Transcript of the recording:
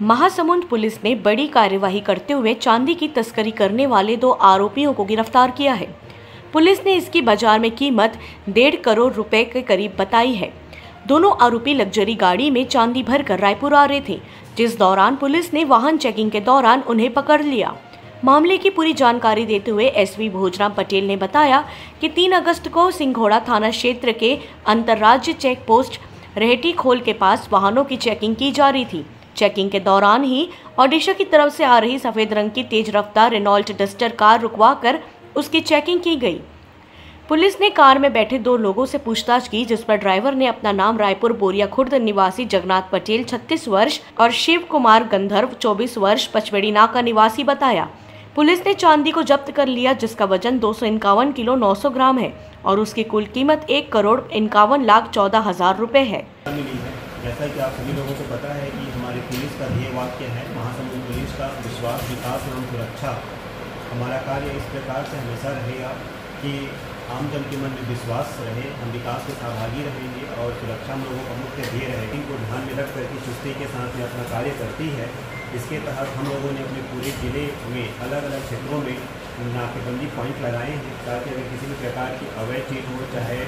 Mahasamund police ने बड़ी कार्यवाही करते हुए चांदी की तस्करी करने वाले 2 आरोपियों को गिरफ्तार किया है। पुलिस ने इसकी बाजार में कीमत 1.5 करोड़ रुपए के करीब बताई है। दोनों आरोपी लग्जरी गाड़ी में चांदी भरकर रायपुर आ रहे थे, जिस दौरान पुलिस ने वाहन चेकिंग के दौरान उन्हें पकड़ लिया। मामले की पूरी जानकारी देते हुए एसपी भोजराम पटेल ने बताया कि 3 अगस्त को सिंघोड़ा थाना क्षेत्र के अंतर्राज्य चेक पोस्ट रेहटी खोल के पास वाहनों की चेकिंग की जा रही थी। चेकिंग के दौरान ही ओडिशा की तरफ से आ रही सफेद रंग की तेज रफ्तार रेनॉल्ट डस्टर कार रुकवाकर उसकी चेकिंग की गई। पुलिस ने कार में बैठे 2 लोगों से पूछताछ की, जिस पर ड्राइवर ने अपना नाम रायपुर बोरिया खुर्द निवासी जगन्नाथ पटेल 36 वर्ष और शिव कुमार गंधर्व 24 वर्ष पचपेड़ी नाका निवासी बताया। पुलिस ने चांदी को जब्त कर लिया, जिसका वजन 251 किलो 900 ग्राम है और उसकी कुल कीमत 1,51,14,000 रुपए है। जैसा कि आप सभी लोगों को पता है कि हमारी पुलिस का ध्येय वाक्य है महासमुंद पुलिस का विश्वास, विकास एवं सुरक्षा। हमारा कार्य इस प्रकार से हमेशा रहेगा कि आम जन के मन में विश्वास रहे, हम विकास में सहभागी रहेंगे और सुरक्षा हम लोगों का मुख्य ध्येय रहेगी। इनको ध्यान में रख करके चुस्ती के साथ में अपना कार्य करती है। इसके तहत हम लोगों ने अपने पूरे जिले में अलग अलग क्षेत्रों में नाकेबंदी पॉइंट लगाए हैं, ताकि अगर किसी भी प्रकार की अवैध चीज़ हो, चाहे